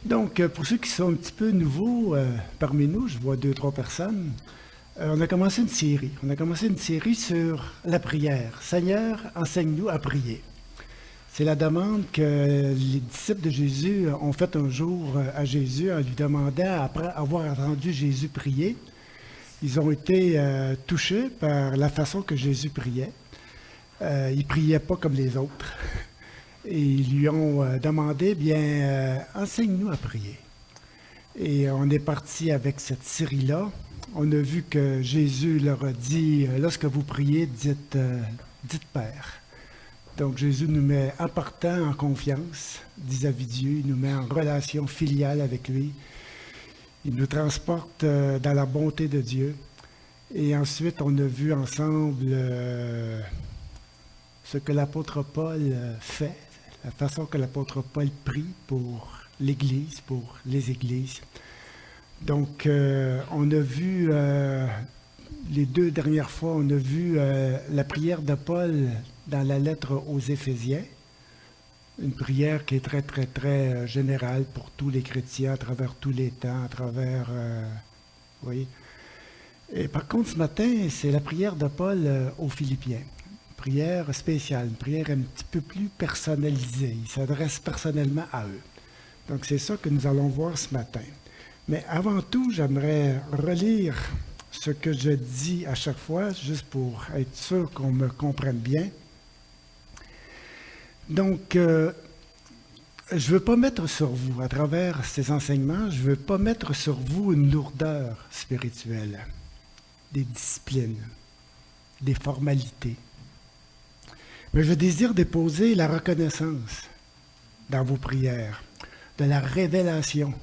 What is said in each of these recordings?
Donc, pour ceux qui sont un petit peu nouveaux parmi nous, je vois 2, 3 personnes, on a commencé une série. On a commencé une série sur la prière. Seigneur, enseigne-nous à prier. C'est la demande que les disciples de Jésus ont faite un jour à Jésus en lui demandant, après avoir entendu Jésus prier, ils ont été touchés par la façon que Jésus priait. Il ne priait pas comme les autres. Et ils lui ont demandé, bien, enseigne-nous à prier. Et on est parti avec cette série-là. On a vu que Jésus leur a dit, lorsque vous priez, dites Père. Donc Jésus nous met en partant en confiance vis-à-vis de Dieu, il nous met en relation filiale avec lui. Il nous transporte dans la bonté de Dieu. Et ensuite, on a vu ensemble ce que l'apôtre Paul fait, la façon que l'apôtre Paul prie pour l'Église, pour les Églises. Donc, on a vu, les 2 dernières fois, on a vu la prière de Paul dans la lettre aux Éphésiens, une prière qui est très, très, très générale pour tous les chrétiens, à travers tous les temps, à travers... oui. Et par contre, ce matin, c'est la prière de Paul aux Philippiens. Prière spéciale, une prière un petit peu plus personnalisée. Il s'adresse personnellement à eux. Donc, c'est ça que nous allons voir ce matin. Mais avant tout, j'aimerais relire ce que je dis à chaque fois, juste pour être sûr qu'on me comprenne bien. Donc, je ne veux pas mettre sur vous, à travers ces enseignements, je ne veux pas mettre sur vous une lourdeur spirituelle, des disciplines, des formalités. Mais je désire déposer la reconnaissance dans vos prières, de la révélation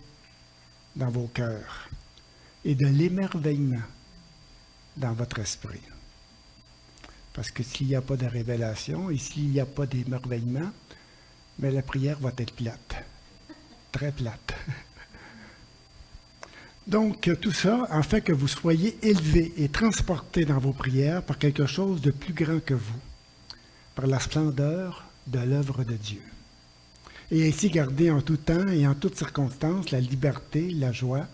dans vos cœurs et de l'émerveillement dans votre esprit. Parce que s'il n'y a pas de révélation et s'il n'y a pas d'émerveillement, mais la prière va être plate, très plate. Donc, tout ça en fait que vous soyez élevés et transportés dans vos prières par quelque chose de plus grand que vous, par la splendeur de l'œuvre de Dieu. Et ainsi garder en tout temps et en toutes circonstances la liberté, la joie,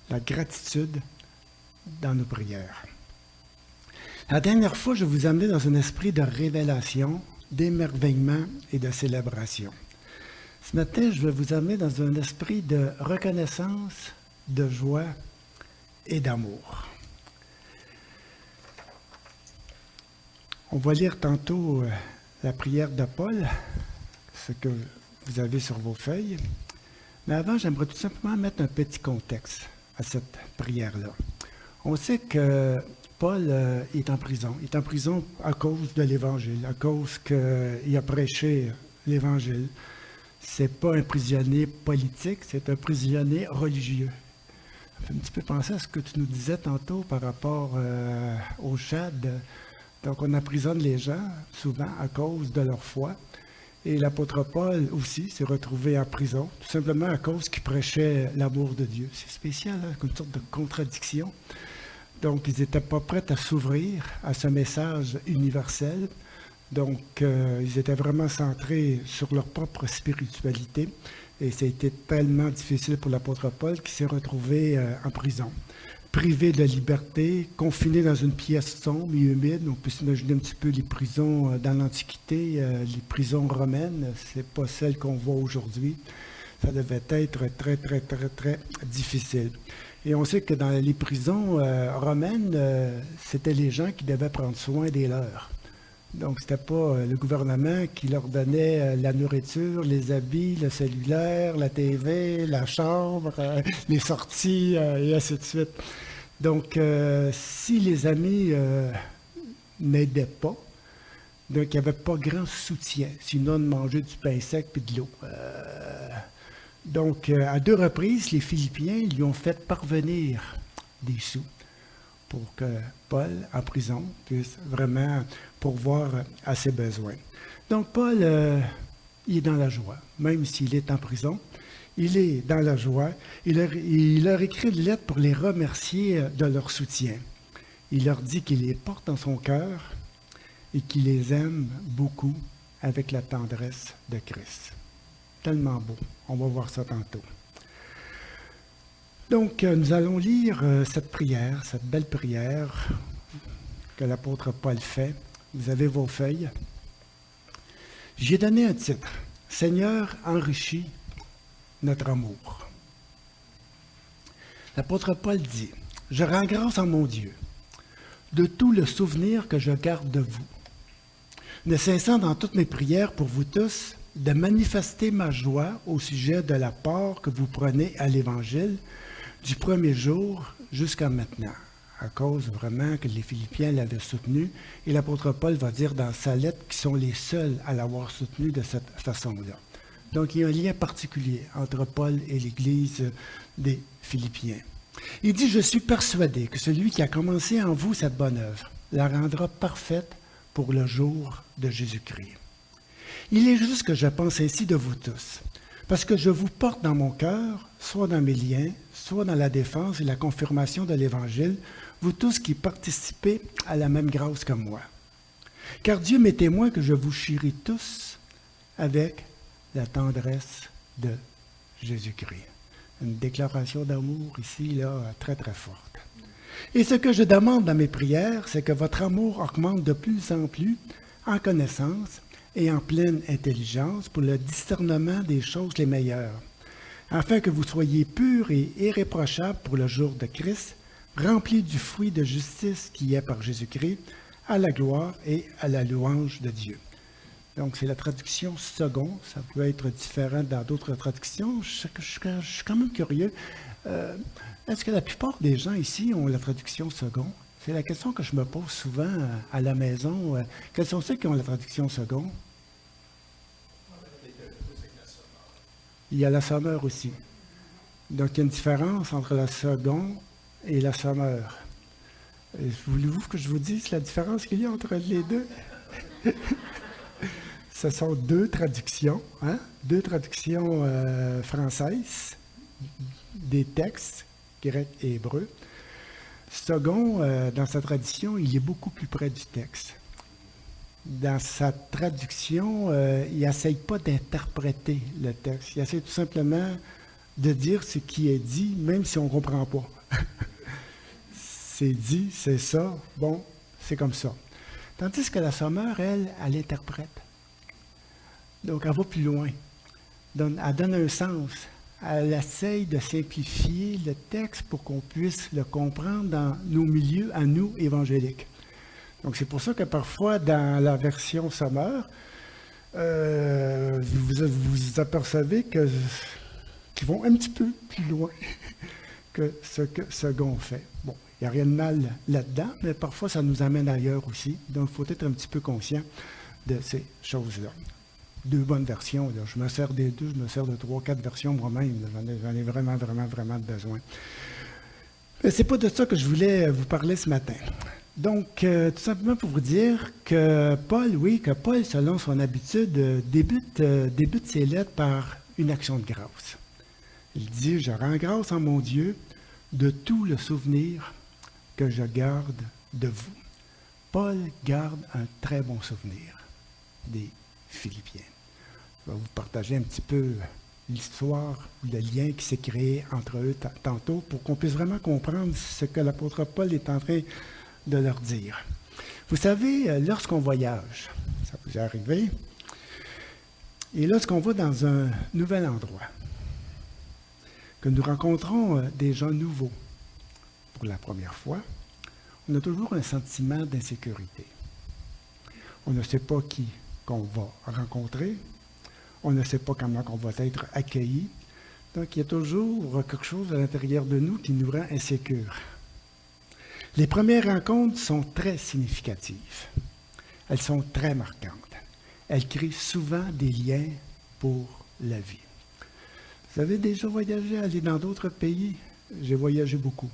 la gratitude dans nos prières. La dernière fois, je vous amenais dans un esprit de révélation, d'émerveillement et de célébration. Ce matin, je vais vous amener dans un esprit de reconnaissance, de joie et d'amour. On va lire tantôt la prière de Paul, ce que vous avez sur vos feuilles. Mais avant, j'aimerais tout simplement mettre un petit contexte à cette prière-là. On sait que Paul est en prison. Il est en prison à cause de l'Évangile, à cause qu'il a prêché l'Évangile. Ce n'est pas un prisonnier politique, c'est un prisonnier religieux. Ça fait un petit peu penser à ce que tu nous disais tantôt par rapport au Tchad. Donc, on emprisonne les gens, souvent, à cause de leur foi. Et l'apôtre Paul aussi s'est retrouvé en prison, tout simplement à cause qu'il prêchait l'amour de Dieu. C'est spécial, hein, une sorte de contradiction. Donc, ils n'étaient pas prêts à s'ouvrir à ce message universel. Donc, ils étaient vraiment centrés sur leur propre spiritualité. Et ça a été tellement difficile pour l'apôtre Paul qui s'est retrouvé en prison. Privé de liberté, confiné dans une pièce sombre et humide. On peut s'imaginer un petit peu les prisons dans l'Antiquité, les prisons romaines. Ce n'est pas celles qu'on voit aujourd'hui. Ça devait être très, très, très, très difficile. Et on sait que dans les prisons romaines, c'était les gens qui devaient prendre soin des leurs. Donc, ce n'était pas le gouvernement qui leur donnait la nourriture, les habits, le cellulaire, la TV, la chambre, les sorties, et ainsi de suite. Donc, si les amis n'aidaient pas, donc il n'y avait pas grand soutien, sinon de manger du pain sec et de l'eau. Donc, à 2 reprises, les Philippiens lui ont fait parvenir des sous pour que Paul, en prison, puisse vraiment pourvoir à ses besoins. Donc, Paul, il est dans la joie, même s'il est en prison. Il est dans la joie. Il leur écrit une lettre pour les remercier de leur soutien. Il leur dit qu'il les porte dans son cœur et qu'il les aime beaucoup avec la tendresse de Christ. Tellement beau. On va voir ça tantôt. Donc, nous allons lire cette prière, cette belle prière que l'apôtre Paul fait. Vous avez vos feuilles. J'ai donné un titre. « Seigneur, enrichis notre amour ». L'apôtre Paul dit, « Je rends grâce en mon Dieu de tout le souvenir que je garde de vous, ne cessant dans toutes mes prières pour vous tous de manifester ma joie au sujet de la part que vous prenez à l'Évangile du premier jour jusqu'à maintenant. » À cause vraiment que les Philippiens l'avaient soutenu. Et l'apôtre Paul va dire dans sa lettre qu'ils sont les seuls à l'avoir soutenu de cette façon-là. Donc, il y a un lien particulier entre Paul et l'Église des Philippiens. Il dit, « Je suis persuadé que celui qui a commencé en vous cette bonne œuvre la rendra parfaite pour le jour de Jésus-Christ. Il est juste que je pense ainsi de vous tous, parce que je vous porte dans mon cœur, soit dans mes liens, soit dans la défense et la confirmation de l'Évangile, vous tous qui participez à la même grâce que moi. Car Dieu m'est témoin que je vous chéris tous avec la tendresse de Jésus-Christ. » Une déclaration d'amour ici, là, très, très forte. Et ce que je demande dans mes prières, c'est que votre amour augmente de plus en plus en connaissance et en pleine intelligence pour le discernement des choses les meilleures, afin que vous soyez purs et irréprochables pour le jour de Christ, remplis du fruit de justice qui est par Jésus-Christ, à la gloire et à la louange de Dieu. Donc, c'est la traduction second. Ça peut être différent dans d'autres traductions. Je suis quand même curieux. Est-ce que la plupart des gens ici ont la traduction second? C'est la question que je me pose souvent à la maison. Quels sont ceux qui ont la traduction second? Il y a la sommeur aussi. Donc, il y a une différence entre la seconde et la sommeur. Voulez-vous que je vous dise la différence qu'il y a entre les deux? Ce sont deux traductions, deux traductions françaises des textes grecs et hébreux. Second, dans sa tradition, il est beaucoup plus près du texte. Dans sa traduction, il n'essaye pas d'interpréter le texte. Il essaie tout simplement de dire ce qui est dit, même si on ne comprend pas. C'est dit, c'est ça, bon, c'est comme ça. Tandis que la sommeur, elle interprète. Donc, elle va plus loin. Elle donne un sens. Elle essaye de simplifier le texte pour qu'on puisse le comprendre dans nos milieux, à nous, évangéliques. Donc, c'est pour ça que parfois, dans la version sommeur, vous apercevez qu'ils vont un petit peu plus loin que ce que Second fait. Bon, il n'y a rien de mal là-dedans, mais parfois, ça nous amène ailleurs aussi. Donc, il faut être un petit peu conscient de ces choses-là. Deux bonnes versions. Là. Je me sers des deux, je me sers de 3, 4 versions moi-même. J'en ai vraiment, vraiment, vraiment besoin. Mais ce n'est pas de ça que je voulais vous parler ce matin. Donc, tout simplement pour vous dire que Paul, selon son habitude, débute ses lettres par une action de grâce. Il dit, « Je rends grâce en mon Dieu de tout le souvenir que je garde de vous. » Paul garde un très bon souvenir des Philippiens. Je vais vous partager un petit peu l'histoire, le lien qui s'est créé entre eux tantôt pour qu'on puisse vraiment comprendre ce que l'apôtre Paul est en train de leur dire. Vous savez, lorsqu'on voyage, ça vous est arrivé, et lorsqu'on va dans un nouvel endroit, que nous rencontrons des gens nouveaux pour la première fois, on a toujours un sentiment d'insécurité. On ne sait pas qui qu'on va rencontrer, on ne sait pas comment on va être accueilli. Donc, il y a toujours quelque chose à l'intérieur de nous qui nous rend insécures. Les premières rencontres sont très significatives. Elles sont très marquantes. Elles créent souvent des liens pour la vie. Vous avez déjà voyagé, allé dans d'autres pays? J'ai voyagé beaucoup.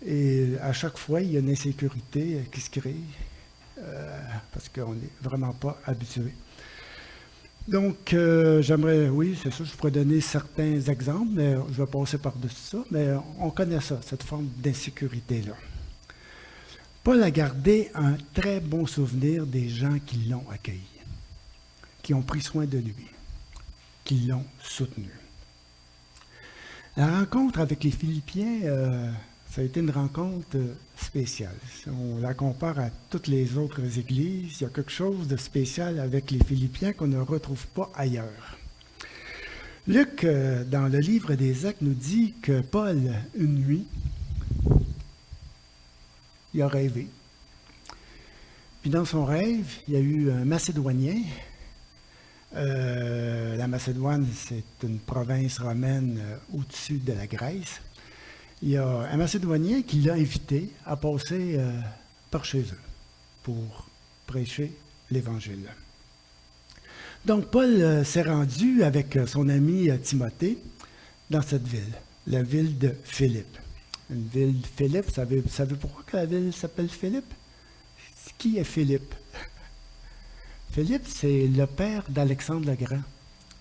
Et à chaque fois, il y a une insécurité qui se crée parce qu'on n'est vraiment pas habitué. Donc, j'aimerais, oui, c'est ça, je pourrais donner certains exemples, mais je vais passer par-dessus ça, mais on connaît ça, cette forme d'insécurité-là. Paul a gardé un très bon souvenir des gens qui l'ont accueilli, qui ont pris soin de lui, qui l'ont soutenu. La rencontre avec les Philippiens, ça a été une rencontre spéciale. Si on la compare à toutes les autres églises, il y a quelque chose de spécial avec les Philippiens qu'on ne retrouve pas ailleurs. Luc, dans le livre des Actes, nous dit que Paul, une nuit, il a rêvé. Puis dans son rêve, il y a eu un Macédonien. La Macédoine, c'est une province romaine au-dessus de la Grèce. Il y a un Macédonien qui l'a invité à passer par chez eux pour prêcher l'Évangile. Donc, Paul s'est rendu avec son ami Timothée dans cette ville, la ville de Philippe. Une ville de Philippe, vous savez pourquoi que la ville s'appelle Philippe? Qui est Philippe? Philippe, c'est le père d'Alexandre le Grand.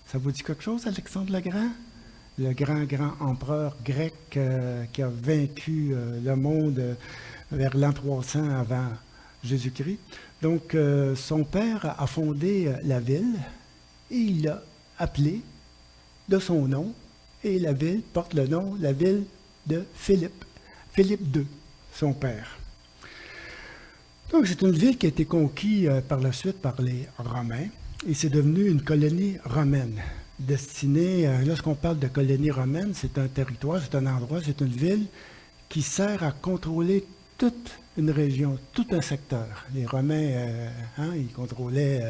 Ça vous dit quelque chose, Alexandre le Grand? Le grand empereur grec qui a vaincu le monde vers l'an 300 avant Jésus-Christ. Donc, son père a fondé la ville et il l'a appelée de son nom. Et la ville porte le nom, la ville de Philippe. Philippe II, son père. Donc, c'est une ville qui a été conquise par la suite par les Romains et c'est devenu une colonie romaine destinée, lorsqu'on parle de colonie romaine, c'est un territoire, c'est un endroit, c'est une ville qui sert à contrôler toute une région, tout un secteur. Les Romains, ils contrôlaient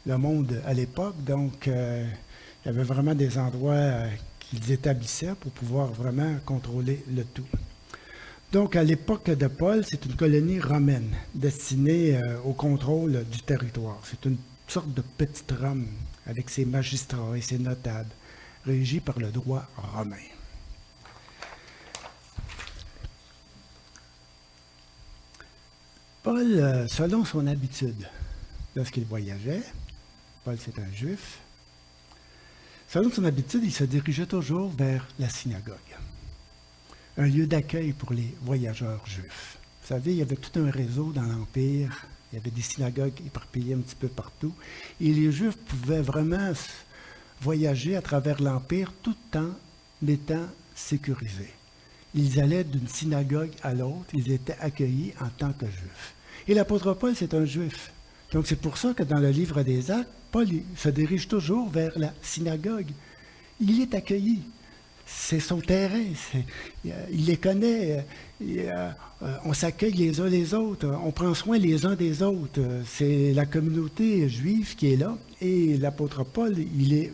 le monde à l'époque, donc il y avait vraiment des endroits qu'ils établissaient pour pouvoir vraiment contrôler le tout. Donc, à l'époque de Paul, c'est une colonie romaine destinée au contrôle du territoire. C'est une sorte de petite Rome avec ses magistrats et ses notables, régie par le droit romain. Paul, selon son habitude, lorsqu'il voyageait, Paul c'est un juif, selon son habitude, il se dirigeait toujours vers la synagogue. Un lieu d'accueil pour les voyageurs juifs. Vous savez, il y avait tout un réseau dans l'Empire, il y avait des synagogues éparpillées un petit peu partout, et les Juifs pouvaient vraiment voyager à travers l'Empire tout en étant sécurisés. Ils allaient d'une synagogue à l'autre, ils étaient accueillis en tant que Juifs. Et l'apôtre Paul, c'est un Juif. Donc c'est pour ça que dans le livre des Actes, Paul se dirige toujours vers la synagogue. Il est accueilli. C'est son terrain, il les connaît, on s'accueille les uns les autres, on prend soin les uns des autres. C'est la communauté juive qui est là et l'apôtre Paul, il est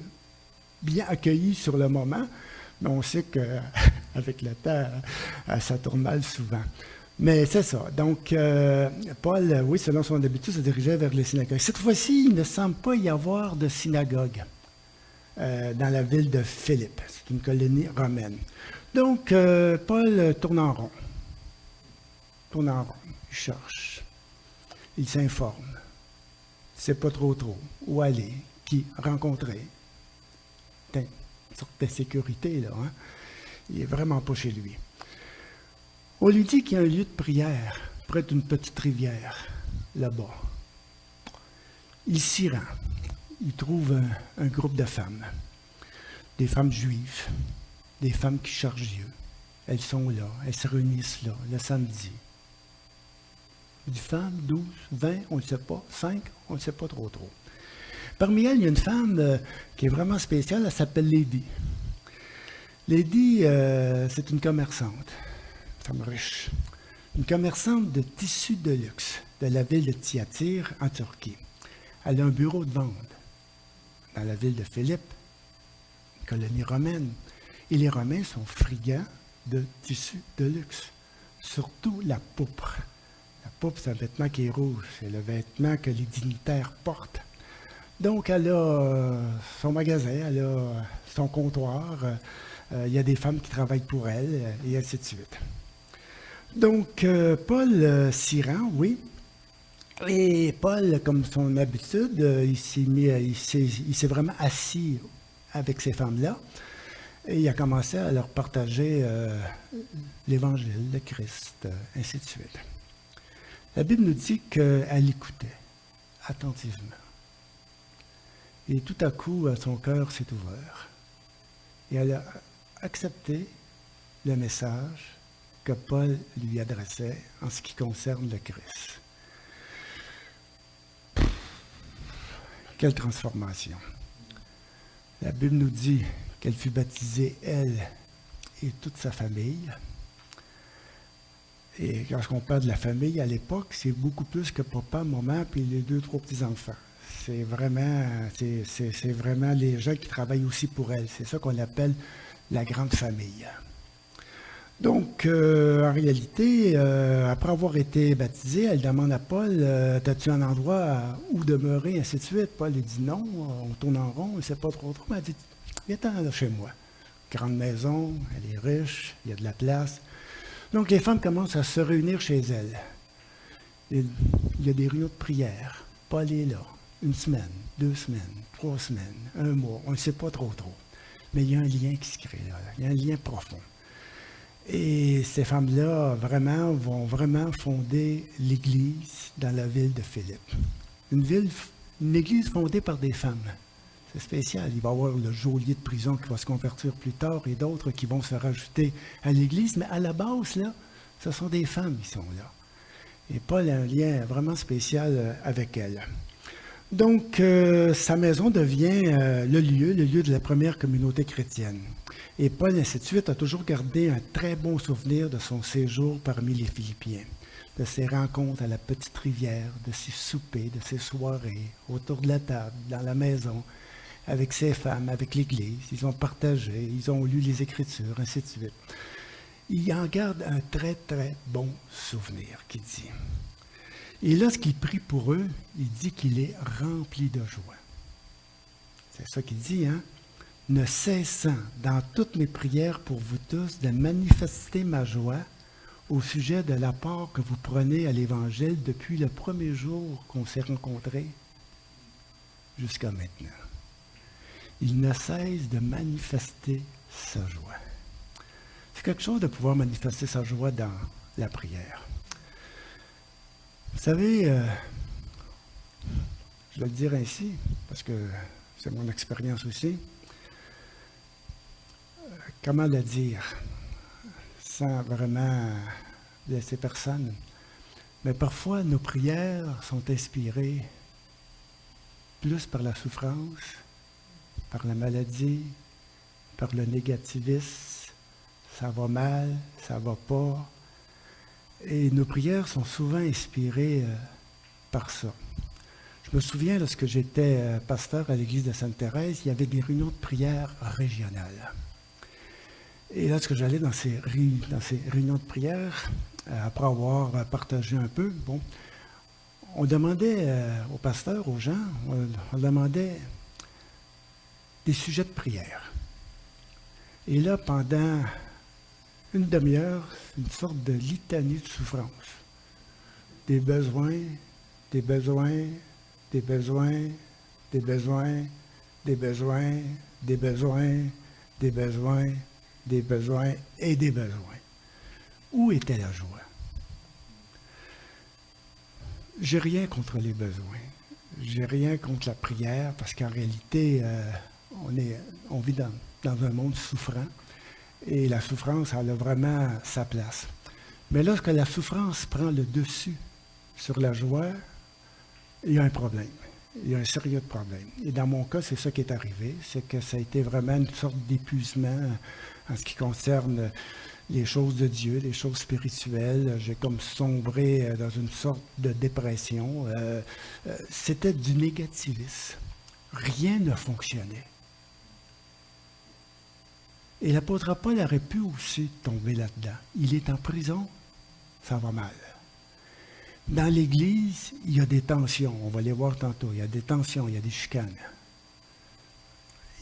bien accueilli sur le moment, mais on sait qu'avec le temps, ça tourne mal souvent. Mais c'est ça. Donc, Paul, oui, selon son habitude, se dirigeait vers les synagogues. Cette fois-ci, il ne semble pas y avoir de synagogue. Dans la ville de Philippe. C'est une colonie romaine. Donc, Paul tourne en rond. Il cherche. Il s'informe. Il ne sait pas trop où aller, qui rencontrer. C'est une sorte d'insécurité, là. Hein? Il n'est vraiment pas chez lui. On lui dit qu'il y a un lieu de prière près d'une petite rivière, là-bas. Il s'y rend. Il trouve un groupe de femmes, des femmes juives, des femmes qui cherchent Dieu. Elles sont là, elles se réunissent là, le samedi. 10 femmes, 12, 20, on ne sait pas, 5, on ne sait pas trop. Parmi elles, il y a une femme qui est vraiment spéciale, elle s'appelle Lady. Lady, c'est une commerçante, une femme riche, une commerçante de tissus de luxe de la ville de Thyatire en Turquie. Elle a un bureau de vente dans la ville de Philippe, une colonie romaine. Et les Romains sont friands de tissus de luxe, surtout la pourpre. La pourpre, c'est un vêtement qui est rouge, c'est le vêtement que les dignitaires portent. Donc, elle a son magasin, elle a son comptoir, il y a des femmes qui travaillent pour elle, et ainsi de suite. Donc, Paul s'y rend, oui. Et Paul, comme son habitude, il s'est vraiment assis avec ces femmes-là et il a commencé à leur partager l'Évangile de Christ, ainsi de suite. La Bible nous dit qu'elle écoutait attentivement. Et tout à coup, son cœur s'est ouvert. Et elle a accepté le message que Paul lui adressait en ce qui concerne le Christ. Quelle transformation! La Bible nous dit qu'elle fut baptisée, elle et toute sa famille. Et lorsqu'on parle de la famille à l'époque, c'est beaucoup plus que papa, maman, puis les 2, 3 petits-enfants. C'est vraiment les gens qui travaillent aussi pour elle. C'est ça qu'on appelle la grande famille. Donc, en réalité, après avoir été baptisée, elle demande à Paul, « As-tu un endroit où demeurer? » ainsi de suite. Paul lui dit non, on tourne en rond, il ne sait pas trop. Mais elle dit, « Viens-t'en chez moi. » Grande maison, elle est riche, il y a de la place. Donc, les femmes commencent à se réunir chez elle. Il y a des réunions de prière. Paul est là. 1 semaine, 2 semaines, 3 semaines, 1 mois, on ne sait pas trop. Mais il y a un lien qui se crée là. Il y a un lien profond. Et ces femmes-là, vont vraiment fonder l'Église dans la ville de Philippe. Une Église fondée par des femmes. C'est spécial. Il va y avoir le geôlier de prison qui va se convertir plus tard et d'autres qui vont se rajouter à l'Église. Mais à la base, là, ce sont des femmes qui sont là. Et Paul a un lien vraiment spécial avec elles. Donc, sa maison devient le lieu de la première communauté chrétienne. Et Paul, ainsi de suite, a toujours gardé un très bon souvenir de son séjour parmi les Philippiens, de ses rencontres à la petite rivière, de ses soupers, de ses soirées, autour de la table, dans la maison, avec ses femmes, avec l'Église. Ils ont partagé, ils ont lu les Écritures, ainsi de suite. Il en garde un très, très bon souvenir, qu'il dit. Et lorsqu'il prie pour eux, il dit qu'il est rempli de joie. C'est ça qu'il dit, hein? Ne cessant dans toutes mes prières pour vous tous de manifester ma joie au sujet de l'apport que vous prenez à l'Évangile depuis le premier jour qu'on s'est rencontrés jusqu'à maintenant. Il ne cesse de manifester sa joie. C'est quelque chose de pouvoir manifester sa joie dans la prière. Vous savez, je vais le dire ainsi, parce que c'est mon expérience aussi. Comment le dire, sans vraiment blesser personne, mais parfois nos prières sont inspirées plus par la souffrance, par la maladie, par le négativisme, ça va mal, ça va pas. Et nos prières sont souvent inspirées par ça. Je me souviens, lorsque j'étais pasteur à l'église de Sainte-Thérèse, il y avait des réunions de prière régionales. Et lorsque j'allais dans ces réunions de prière, après avoir partagé un peu, on demandait aux pasteurs, aux gens, on demandait des sujets de prière. Et là, pendant une demi-heure, une sorte de litanie de souffrance. Des besoins, des besoins, des besoins, des besoins, des besoins, des besoins, des besoins, des besoins et des besoins. Où était la joie? J'ai rien contre les besoins. J'ai rien contre la prière parce qu'en réalité, on vit dans un monde souffrant. Et la souffrance, elle a vraiment sa place. Mais lorsque la souffrance prend le dessus sur la joie, il y a un problème. Il y a un sérieux problème. Et dans mon cas, c'est ça qui est arrivé. C'est que ça a été vraiment une sorte d'épuisement en ce qui concerne les choses de Dieu, les choses spirituelles. J'ai comme sombré dans une sorte de dépression. C'était du négativisme. Rien ne fonctionnait. Et l'apôtre Paul aurait pu aussi tomber là-dedans. Il est en prison, ça va mal. Dans l'Église, il y a des tensions. On va les voir tantôt. Il y a des tensions, il y a des chicanes.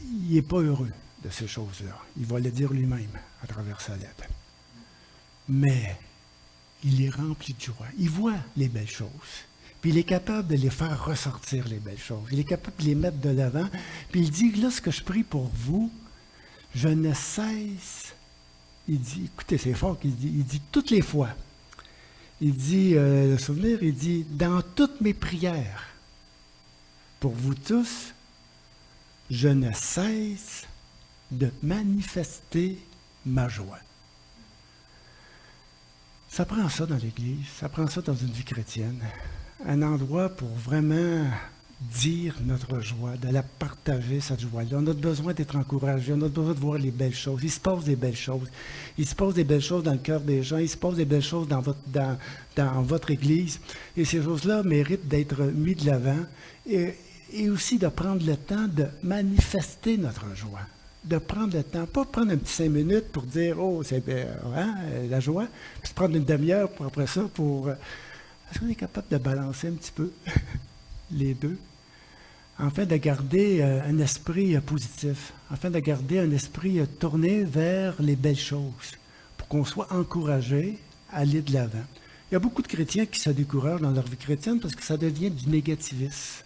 Il n'est pas heureux de ces choses-là. Il va le dire lui-même à travers sa lettre. Mais il est rempli de joie. Il voit les belles choses. Puis il est capable de les faire ressortir, les belles choses. Il est capable de les mettre de l'avant. Puis il dit, lorsque je prie pour vous, je ne cesse, il dit, écoutez, c'est fort qu'il dit, il dit toutes les fois. Il dit, le souvenir, il dit, dans toutes mes prières, pour vous tous, je ne cesse de manifester ma joie. Ça prend ça dans l'Église, ça prend ça dans une vie chrétienne. Un endroit pour vraiment dire notre joie, de la partager, cette joie-là. On a besoin d'être encouragé, on a besoin de voir les belles choses. Il se passe des belles choses. Il se passe des belles choses dans le cœur des gens, il se passe des belles choses dans votre Église. Et ces choses-là méritent d'être mises de l'avant et aussi de prendre le temps de manifester notre joie. De prendre le temps, pas prendre un petit 5 minutes pour dire « Oh, c'est la joie », puis prendre une demi-heure pour après ça pour... Est-ce qu'on est capable de balancer un petit peu les deux? Afin de garder un esprit positif, afin de garder un esprit tourné vers les belles choses, pour qu'on soit encouragé à aller de l'avant. Il y a beaucoup de chrétiens qui se découragent dans leur vie chrétienne parce que ça devient du négativisme.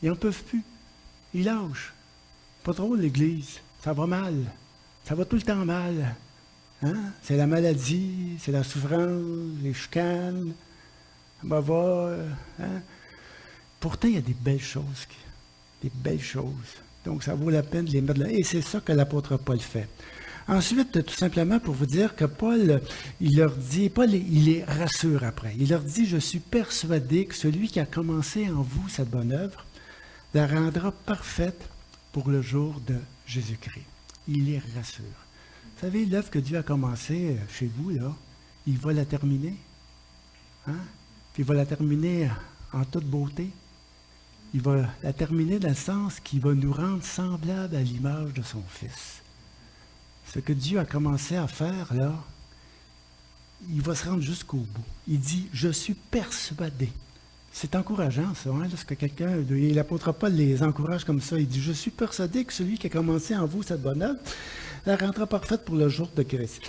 Ils n'en peuvent plus. Ils lâchent. Pas trop l'Église. Ça va mal. Ça va tout le temps mal. Hein? C'est la maladie, c'est la souffrance, les chicanes, hein? Pourtant, il y a des belles choses. Des belles choses. Donc, ça vaut la peine de les mettre là. Et c'est ça que l'apôtre Paul fait. Ensuite, tout simplement pour vous dire que Paul, il les rassure après. Il leur dit, « Je suis persuadé que celui qui a commencé en vous cette bonne œuvre la rendra parfaite pour le jour de Jésus-Christ. » Il les rassure. Vous savez, l'œuvre que Dieu a commencée chez vous, là, il va la terminer. Hein? Puis il va la terminer en toute beauté. Il va la terminer dans le sens qu'il va nous rendre semblables à l'image de son Fils. Ce que Dieu a commencé à faire, là, il va se rendre jusqu'au bout. Il dit, « Je suis persuadé. » C'est encourageant, ça, hein, lorsque quelqu'un, l'apôtre Paul les encourage comme ça. Il dit, « Je suis persuadé que celui qui a commencé en vous cette bonne œuvre la rendra parfaite pour le jour de Christ.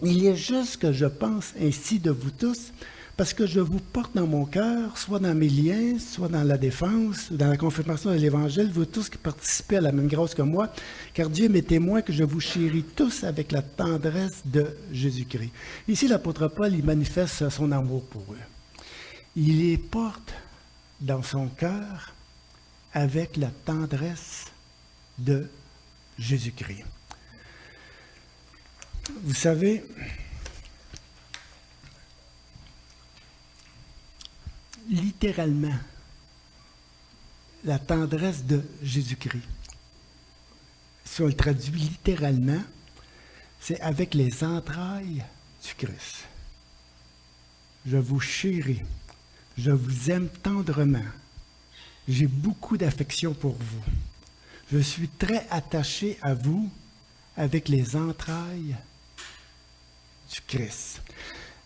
Il est juste que je pense ainsi de vous tous, parce que je vous porte dans mon cœur, soit dans mes liens, soit dans la défense, dans la confirmation de l'Évangile, vous tous qui participez à la même grâce que moi, car Dieu m'est témoin que je vous chéris tous avec la tendresse de Jésus-Christ. » Ici, l'apôtre Paul, il manifeste son amour pour eux. Il les porte dans son cœur avec la tendresse de Jésus-Christ. Vous savez, littéralement, la tendresse de Jésus-Christ. Si on le traduit littéralement, c'est avec les entrailles du Christ. Je vous chéris, je vous aime tendrement, j'ai beaucoup d'affection pour vous. Je suis très attaché à vous avec les entrailles du Christ.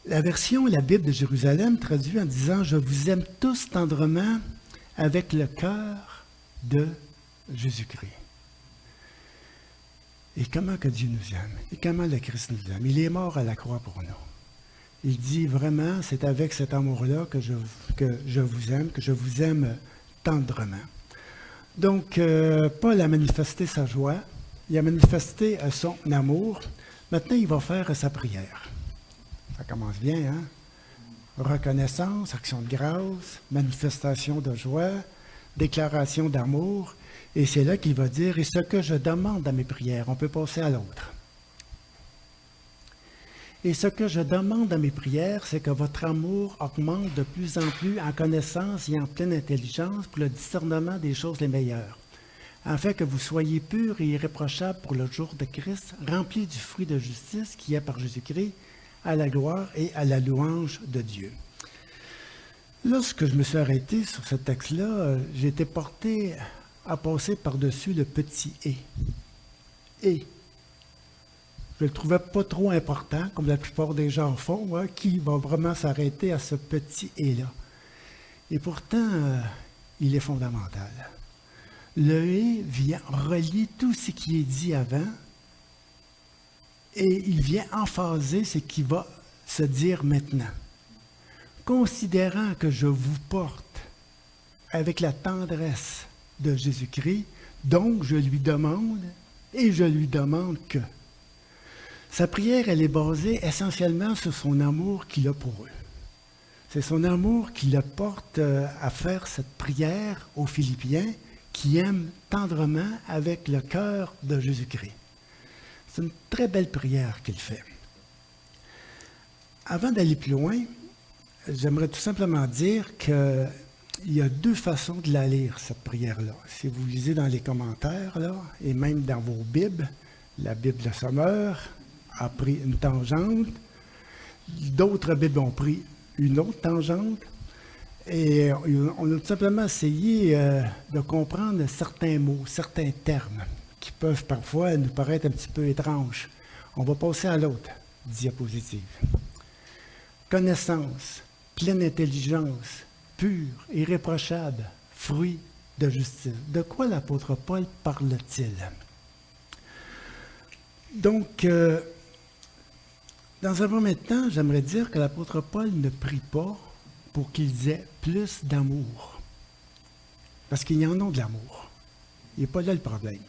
La version La Bible de Jérusalem traduit en disant « Je vous aime tous tendrement avec le cœur de Jésus-Christ. » Et comment que Dieu nous aime? Et comment le Christ nous aime? Il est mort à la croix pour nous. Il dit vraiment, c'est avec cet amour-là que je vous aime tendrement. Donc, Paul a manifesté sa joie, il a manifesté son amour. Maintenant, il va faire sa prière. Ça commence bien, hein? Reconnaissance, action de grâce, manifestation de joie, déclaration d'amour. Et c'est là qu'il va dire, « Et ce que je demande à mes prières », on peut passer à l'autre. « Et ce que je demande à mes prières, c'est que votre amour augmente de plus en plus en connaissance et en pleine intelligence pour le discernement des choses les meilleures, afin que vous soyez purs et irréprochables pour le jour de Christ, remplis du fruit de justice qui est par Jésus-Christ, à la gloire et à la louange de Dieu. » Lorsque je me suis arrêté sur ce texte-là, j'ai été porté à passer par-dessus le petit « et ». Et. Je ne le trouvais pas trop important, comme la plupart des gens font, hein, qui va vraiment s'arrêter à ce petit « et » là. Et pourtant, il est fondamental. Le « et » vient relier tout ce qui est dit avant, et il vient emphaser ce qui va se dire maintenant. Considérant que je vous porte avec la tendresse de Jésus-Christ, donc je lui demande, et je lui demande que. Sa prière, elle est basée essentiellement sur son amour qu'il a pour eux. C'est son amour qui le porte à faire cette prière aux Philippiens qui aiment tendrement avec le cœur de Jésus-Christ. C'est une très belle prière qu'il fait. Avant d'aller plus loin, j'aimerais tout simplement dire qu'il y a deux façons de la lire, cette prière-là. Si vous lisez dans les commentaires, là, et même dans vos Bibles, la Bible de Sommer a pris une tangente, d'autres Bibles ont pris une autre tangente, et on a tout simplement essayé de comprendre certains mots, certains termes, qui peuvent parfois nous paraître un petit peu étranges. On va passer à l'autre diapositive. Connaissance, pleine intelligence, pure, irréprochable, fruit de justice. De quoi l'apôtre Paul parle-t-il? Donc, dans un premier temps, j'aimerais dire que l'apôtre Paul ne prie pas pour qu'ils aient plus d'amour. Parce qu'ils y en ont de l'amour. Il n'est pas là le problème.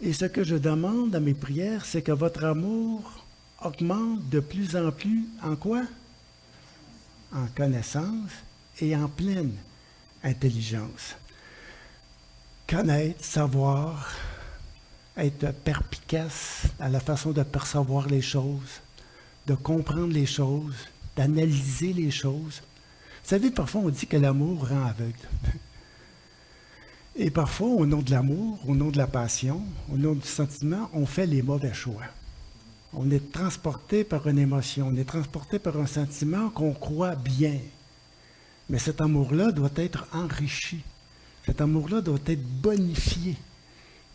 Et ce que je demande dans mes prières, c'est que votre amour augmente de plus en plus en quoi? En connaissance et en pleine intelligence. Connaître, savoir, être perspicace à la façon de percevoir les choses, de comprendre les choses, d'analyser les choses. Vous savez, parfois on dit que l'amour rend aveugle. Et parfois, au nom de l'amour, au nom de la passion, au nom du sentiment, on fait les mauvais choix. On est transporté par une émotion, on est transporté par un sentiment qu'on croit bien. Mais cet amour-là doit être enrichi. Cet amour-là doit être bonifié.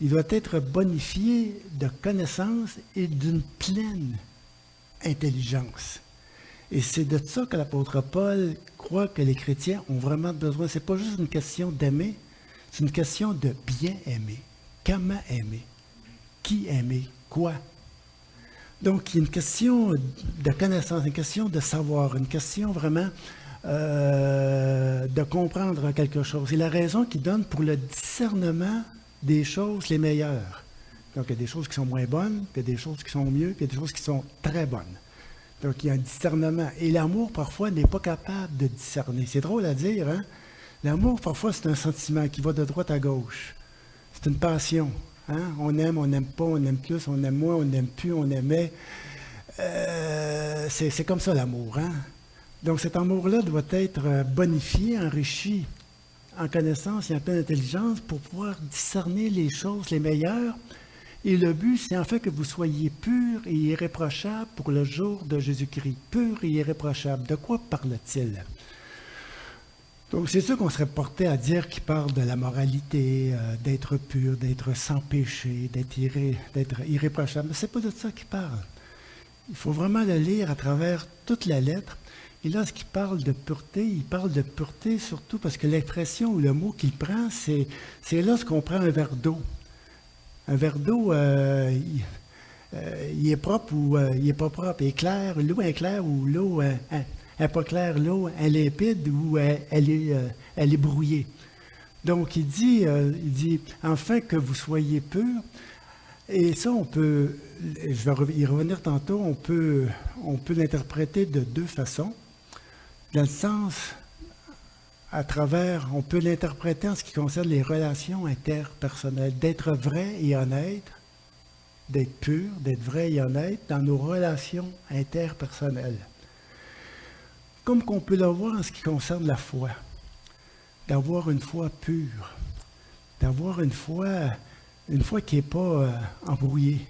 Il doit être bonifié de connaissance et d'une pleine intelligence. Et c'est de ça que l'apôtre Paul croit que les chrétiens ont vraiment besoin. Ce n'est pas juste une question d'aimer, c'est une question de bien aimer. Comment aimer? Qui aimer? Quoi? Donc, il y a une question de connaissance, une question de savoir, une question vraiment de comprendre quelque chose. C'est la raison qu'il donne pour le discernement des choses les meilleures. Donc, il y a des choses qui sont moins bonnes, puis il y a des choses qui sont mieux, puis il y a des choses qui sont très bonnes. Donc, il y a un discernement. Et l'amour, parfois, n'est pas capable de discerner. C'est drôle à dire, hein? L'amour, parfois, c'est un sentiment qui va de droite à gauche. C'est une passion. Hein? On aime, on n'aime pas, on aime plus, on aime moins, on n'aime plus, on aimait. C'est comme ça l'amour. Hein? Donc cet amour-là doit être bonifié, enrichi en connaissance et en pleine intelligence pour pouvoir discerner les choses les meilleures. Et le but, c'est en fait que vous soyez purs et irréprochables pour le jour de Jésus-Christ. Purs et irréprochables. De quoi parle-t-il? Donc, c'est sûr qu'on serait porté à dire qu'il parle de la moralité, d'être pur, d'être sans péché, d'être irréprochable. Mais ce n'est pas de ça qu'il parle. Il faut vraiment le lire à travers toute la lettre. Et là, ce qu'il parle de pureté, il parle de pureté surtout parce que l'expression ou le mot qu'il prend, c'est lorsqu'on prend un verre d'eau. Un verre d'eau, il est propre ou il n'est pas propre, il est clair, l'eau est claire ou l'eau n'est pas claire, l'eau est limpide ou elle est brouillée. Donc il dit, afin que vous soyez purs, et ça on peut, je vais y revenir tantôt, on peut l'interpréter de deux façons, dans le sens, à travers, on peut l'interpréter en ce qui concerne les relations interpersonnelles, d'être vrai et honnête, d'être pur, d'être vrai et honnête dans nos relations interpersonnelles. Comme qu'on peut le voir en ce qui concerne la foi, d'avoir une foi pure, d'avoir une foi qui n'est pas embrouillée,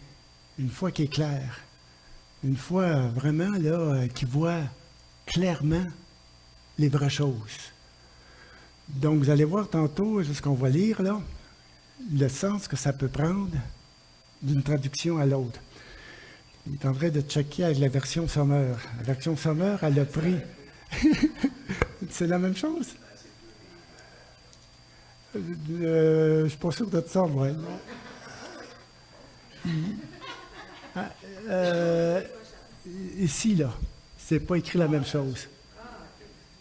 une foi qui est claire, une foi vraiment là, qui voit clairement les vraies choses. Donc, vous allez voir tantôt, ce qu'on va lire, là, le sens que ça peut prendre d'une traduction à l'autre. Il est en train de checker avec la version Sommer. La version Sommer, elle a pris... C'est la même chose? Je ne suis pas sûr de ça, moi. Ici, là, c'est pas écrit la même chose.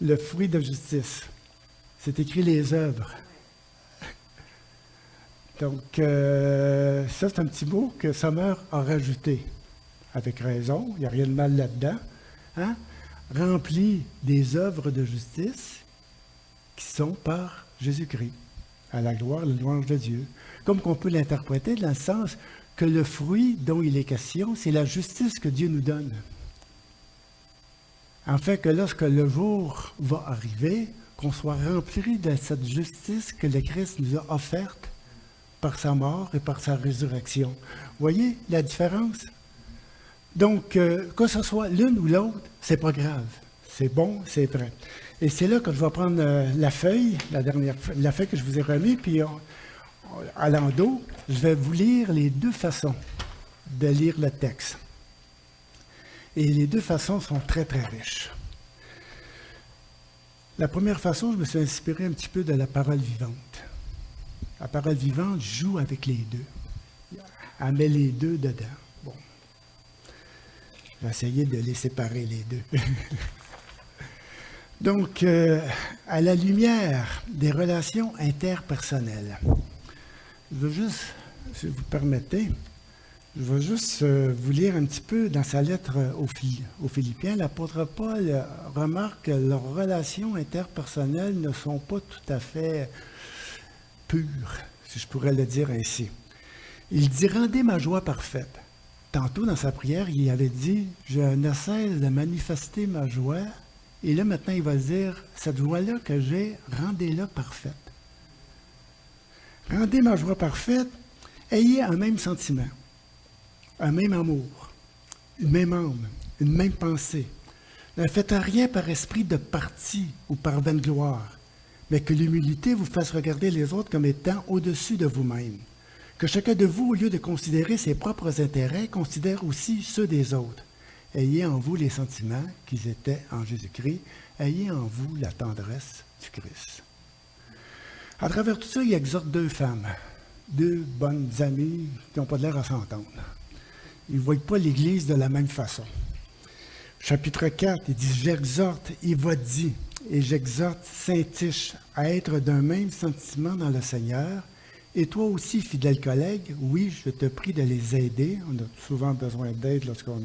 Le fruit de justice. C'est écrit les œuvres. Donc, ça, c'est un petit mot que Sommer a rajouté. Avec raison, il n'y a rien de mal là-dedans. Hein? Rempli des œuvres de justice qui sont par Jésus-Christ, à la gloire et la louange de Dieu. Comme qu'on peut l'interpréter dans le sens que le fruit dont il est question, c'est la justice que Dieu nous donne. En fait, que lorsque le jour va arriver, qu'on soit rempli de cette justice que le Christ nous a offerte par sa mort et par sa résurrection. Voyez la différence? Donc, que ce soit l'une ou l'autre, c'est pas grave. C'est bon, c'est vrai. Et c'est là que je vais prendre la feuille, la feuille que je vous ai remise, puis à l'endos, je vais vous lire les deux façons de lire le texte. Et les deux façons sont très, très riches. La première façon, je me suis inspiré un petit peu de la parole vivante. La parole vivante joue avec les deux. Elle met les deux dedans. Bon. Je vais essayer de les séparer, les deux. Donc, à la lumière des relations interpersonnelles, je veux juste, si vous permettez, je vais juste vous lire un petit peu dans sa lettre aux Philippiens. L'apôtre Paul remarque que leurs relations interpersonnelles ne sont pas tout à fait pures, si je pourrais le dire ainsi. Il dit « Rendez ma joie parfaite ». Tantôt, dans sa prière, il avait dit « Je ne cesse de manifester ma joie ». Et là, maintenant, il va dire « Cette joie-là que j'ai, rendez-la parfaite ». Rendez ma joie parfaite, ayez un même sentiment, un même amour, une même âme, une même pensée. Ne faites rien par esprit de parti ou par vaine gloire, mais que l'humilité vous fasse regarder les autres comme étant au-dessus de vous-même. Que chacun de vous, au lieu de considérer ses propres intérêts, considère aussi ceux des autres. Ayez en vous les sentiments qu'ils étaient en Jésus-Christ. Ayez en vous la tendresse du Christ. À travers tout ça, il exhorte deux femmes, deux bonnes amies qui n'ont pas l'air à s'entendre. Ils ne voient pas l'Église de la même façon. Chapitre 4, il dit « J'exhorte Évodie et j'exhorte Syntyche à être d'un même sentiment dans le Seigneur. Et toi aussi, fidèle collègue, oui, je te prie de les aider. » On a souvent besoin d'aide lorsqu'on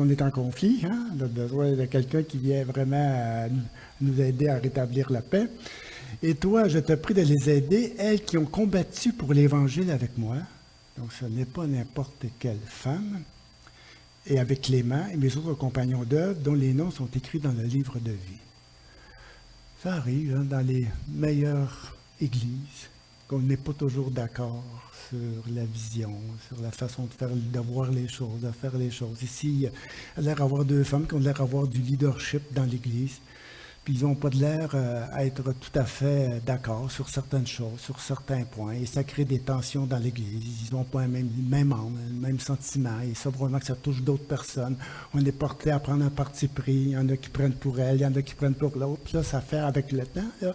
est en conflit. Hein? On a besoin de quelqu'un qui vient vraiment nous aider à rétablir la paix. « Et toi, je te prie de les aider, elles qui ont combattu pour l'Évangile avec moi. » Donc, ce n'est pas n'importe quelle femme. « Et avec Clément et mes autres compagnons d'œuvre, dont les noms sont écrits dans le livre de vie. » Ça arrive hein, dans les meilleures églises, qu'on n'est pas toujours d'accord sur la vision, sur la façon de voir les choses, de faire les choses. Ici, il y a l'air d'avoir deux femmes qui ont l'air d'avoir du leadership dans l'Église, puis ils n'ont pas de l'air à être tout à fait d'accord sur certaines choses, sur certains points, et ça crée des tensions dans l'Église. Ils n'ont pas le même âme, le même sentiment, et ça, vraiment que ça touche d'autres personnes. On est porté à prendre un parti pris, il y en a qui prennent pour elle, il y en a qui prennent pour l'autre, puis là, ça fait avec le temps, là,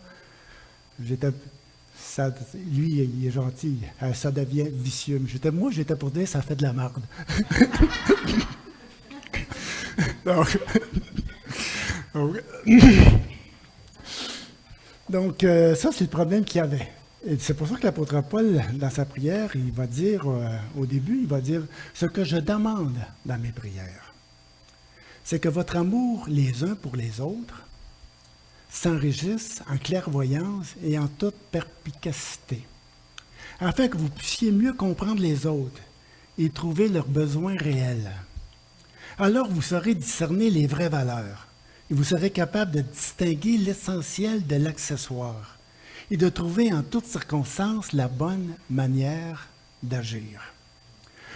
lui, il est gentil, ça devient vicieux. Moi, j'étais pour dire, ça fait de la merde. Donc, ça, c'est le problème qu'il y avait. Et c'est pour ça que l'apôtre Paul, dans sa prière, il va dire, au début, il va dire, ce que je demande dans mes prières, c'est que votre amour les uns pour les autres s'enrichisse en clairvoyance et en toute perspicacité, afin que vous puissiez mieux comprendre les autres et trouver leurs besoins réels. Alors vous saurez discerner les vraies valeurs et vous serez capable de distinguer l'essentiel de l'accessoire et de trouver en toutes circonstances la bonne manière d'agir.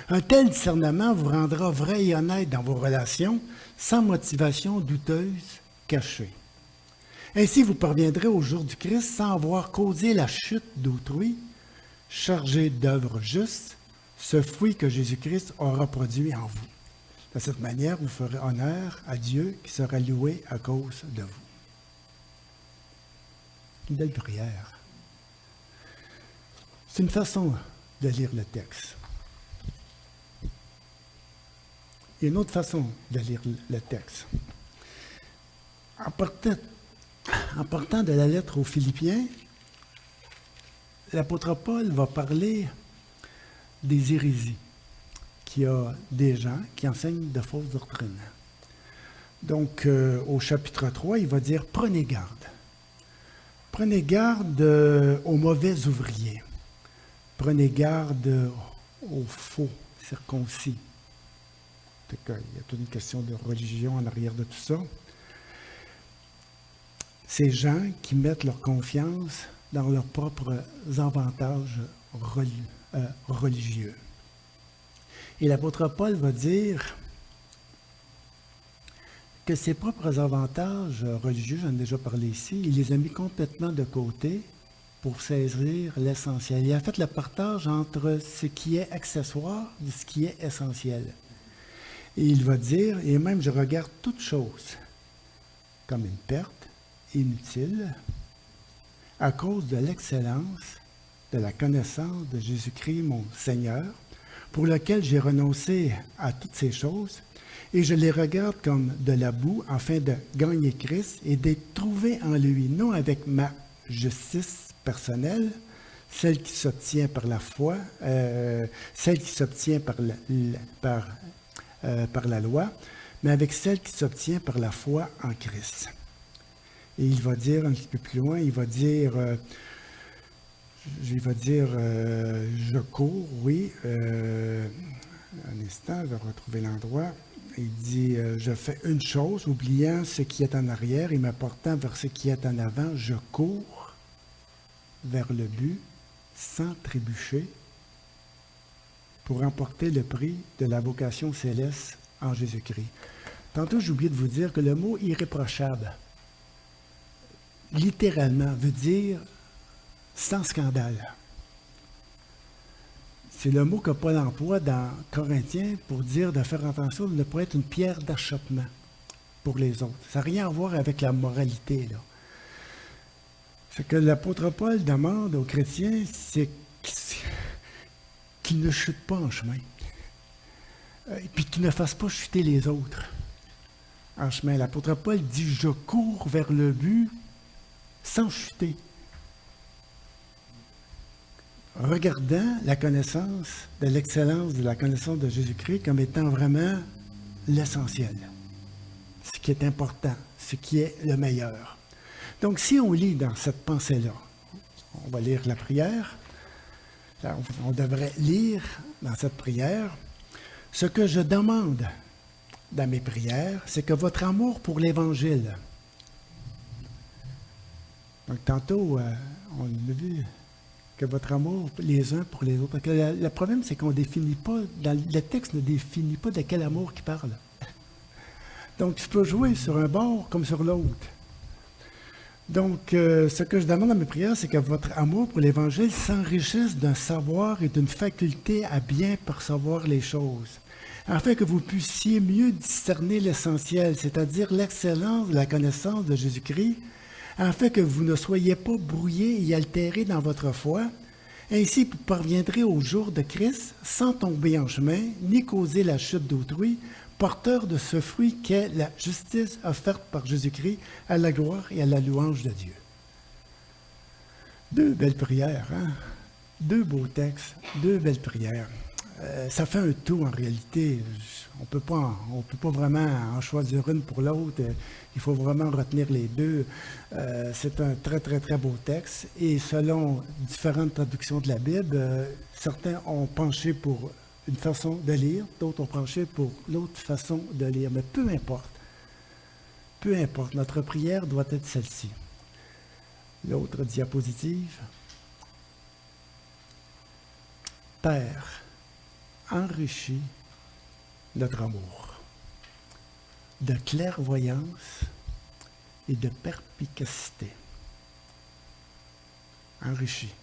Un tel discernement vous rendra vrai et honnête dans vos relations, sans motivation douteuse cachée. Ainsi, vous parviendrez au jour du Christ sans avoir causé la chute d'autrui, chargé d'œuvres justes, ce fruit que Jésus-Christ aura produit en vous. De cette manière, vous ferez honneur à Dieu qui sera loué à cause de vous. Une belle prière. C'est une façon de lire le texte. Il y a une autre façon de lire le texte. En partant de la lettre aux Philippiens, l'apôtre Paul va parler des hérésies, qu'il y a des gens qui enseignent de fausses doctrines. Donc, au chapitre 3, il va dire « Prenez garde. Prenez garde aux mauvais ouvriers. Prenez garde aux faux circoncis. Il y a toute une question de religion en arrière de tout ça. Ces gens qui mettent leur confiance dans leurs propres avantages religieux. Et l'apôtre Paul va dire que ses propres avantages religieux, j'en ai déjà parlé ici, il les a mis complètement de côté pour saisir l'essentiel. Il a fait le partage entre ce qui est accessoire et ce qui est essentiel. Et il va dire, et même je regarde toute chose comme une perte inutile à cause de l'excellence de la connaissance de Jésus-Christ, mon Seigneur, pour lequel j'ai renoncé à toutes ces choses, et je les regarde comme de la boue afin de gagner Christ et d'être trouvé en lui, non avec ma justice personnelle, celle qui s'obtient par la foi, celle qui s'obtient par la loi, mais avec celle qui s'obtient par la foi en Christ. Et il va dire un petit peu plus loin, il va dire, je cours, oui, un instant, je vais retrouver l'endroit. Il dit, je fais une chose, oubliant ce qui est en arrière et m'apportant vers ce qui est en avant, je cours vers le but sans trébucher pour remporter le prix de la vocation céleste en Jésus-Christ. Tantôt, j'ai oublié de vous dire que le mot irréprochable, littéralement, veut dire sans scandale. C'est le mot que Paul emploie dans Corinthiens pour dire de faire attention de ne pas être une pierre d'achoppement pour les autres. Ça n'a rien à voir avec la moralité, là. Ce que l'apôtre Paul demande aux chrétiens, c'est qu'ils ne chutent pas en chemin. Et puis qu'ils ne fassent pas chuter les autres en chemin. L'apôtre Paul dit, je cours vers le but sans chuter. Regardant la connaissance de l'excellence de la connaissance de Jésus-Christ comme étant vraiment l'essentiel, ce qui est important, ce qui est le meilleur. Donc, si on lit dans cette pensée-là, on va lire la prière, on devrait lire dans cette prière, ce que je demande dans mes prières, c'est que votre amour pour l'Évangile, donc tantôt, on a vu que votre amour les uns pour les autres. Parce que le problème, c'est qu'on ne définit pas, le texte ne définit pas de quel amour qui parle. Donc, tu peux jouer sur un bord comme sur l'autre. Donc, ce que je demande dans mes prières, c'est que votre amour pour l'Évangile s'enrichisse d'un savoir et d'une faculté à bien percevoir les choses, afin que vous puissiez mieux discerner l'essentiel, c'est-à-dire l'excellence de la connaissance de Jésus-Christ, afin que vous ne soyez pas brouillés et altérés dans votre foi. Ainsi, vous parviendrez au jour de Christ sans tomber en chemin, ni causer la chute d'autrui, porteur de ce fruit qu'est la justice offerte par Jésus-Christ à la gloire et à la louange de Dieu. Deux belles prières, hein? Deux beaux textes, deux belles prières. Ça fait un tout en réalité. On peut pas vraiment en choisir une pour l'autre. Il faut vraiment retenir les deux. C'est un très, très, très beau texte. Et selon différentes traductions de la Bible, certains ont penché pour une façon de lire, d'autres ont penché pour l'autre façon de lire. Mais peu importe, notre prière doit être celle-ci. L'autre diapositive. Père, enrichis notre amour de clairvoyance et de perspicacité. Enrichis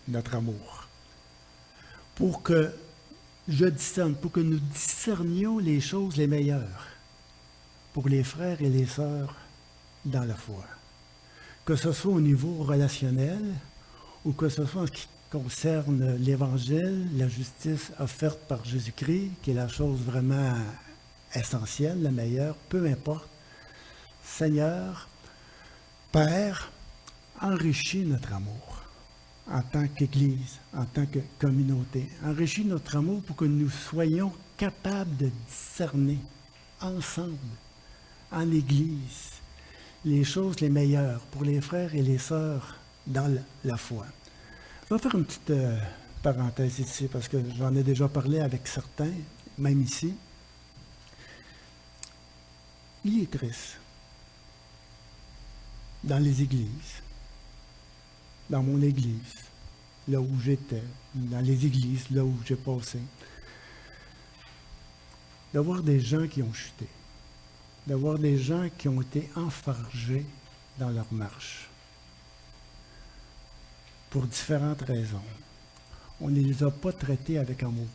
notre amour pour que pour que nous discernions les choses les meilleures pour les frères et les sœurs dans la foi. Que ce soit au niveau relationnel ou que ce soit en ce qui concerne l'Évangile, la justice offerte par Jésus-Christ, qui est la chose vraiment essentielle, la meilleure, peu importe. Seigneur, Père, enrichis notre amour en tant qu'Église, en tant que communauté. Enrichis notre amour pour que nous soyons capables de discerner ensemble, en Église, les choses les meilleures pour les frères et les sœurs dans la foi. On va faire une petite parenthèse ici, parce que j'en ai déjà parlé avec certains, même ici. Il est triste. Dans les églises, dans mon église, là où j'étais, dans les églises, là où j'ai passé, de voir des gens qui ont chuté, de voir des gens qui ont été enfargés dans leur marche, pour différentes raisons. On ne les a pas traités avec amour.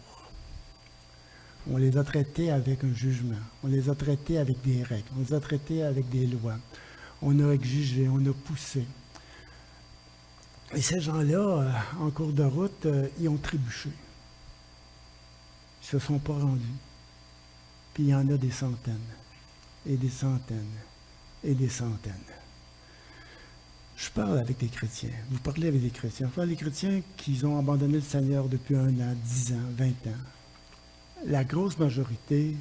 On les a traités avec un jugement. On les a traités avec des règles. On les a traités avec des lois. On a exigé, on a poussé. Et ces gens-là, en cours de route, ils ont trébuché. Ils ne se sont pas rendus. Puis il y en a des centaines, et des centaines, et des centaines. Je parle avec des chrétiens. Vous parlez avec des chrétiens. Je parle des chrétiens qui ont abandonné le Seigneur depuis 1 an, 10 ans, 20 ans. La grosse majorité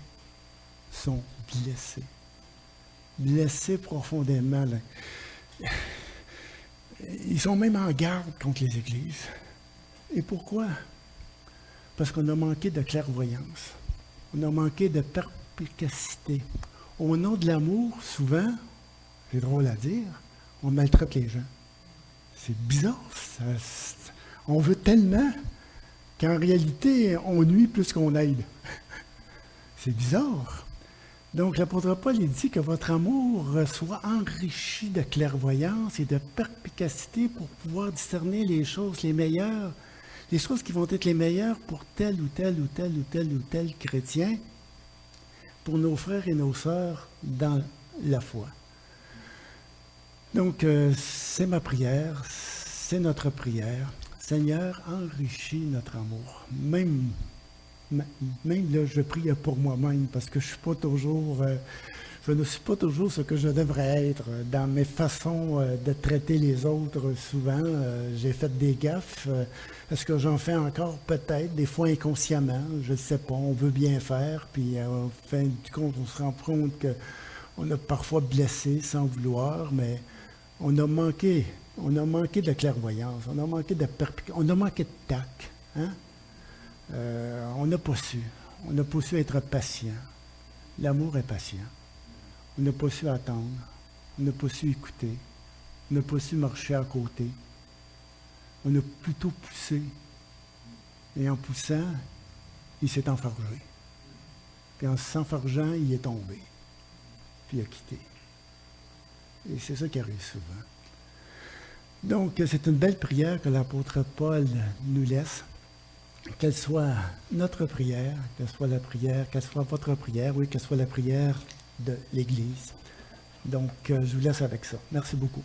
sont blessés. Blessés profondément. Là. Ils sont même en garde contre les églises. Et pourquoi? Parce qu'on a manqué de clairvoyance. On a manqué de perspicacité. Au nom de l'amour, souvent, c'est drôle à dire, on maltraite les gens. C'est bizarre. On veut tellement qu'en réalité, on nuit plus qu'on aide. C'est bizarre. Donc, l'apôtre Paul il dit que votre amour soit enrichi de clairvoyance et de perspicacité pour pouvoir discerner les choses les meilleures, les choses qui vont être les meilleures pour tel ou tel ou tel ou tel ou tel chrétien, pour nos frères et nos sœurs dans la foi. Donc, c'est ma prière, c'est notre prière. Seigneur, enrichis notre amour. Même là, je prie pour moi-même parce que je ne suis pas toujours ce que je devrais être dans mes façons de traiter les autres. Souvent, j'ai fait des gaffes. Est-ce que j'en fais encore? Peut-être, des fois inconsciemment. Je ne sais pas. On veut bien faire, puis en fin du compte, on se rend compte qu'on a parfois blessé sans vouloir, mais on a manqué de clairvoyance, on a manqué de tact. Hein? On n'a pas su être patient. L'amour est patient. On n'a pas su attendre, on n'a pas su écouter, on n'a pas su marcher à côté. On a plutôt poussé. Et en poussant, il s'est enfargé. Puis en s'enfargeant, il est tombé. Puis il a quitté. Et c'est ça qui arrive souvent. Donc, c'est une belle prière que l'apôtre Paul nous laisse. Qu'elle soit notre prière, qu'elle soit votre prière, oui, qu'elle soit la prière de l'Église. Donc, je vous laisse avec ça. Merci beaucoup.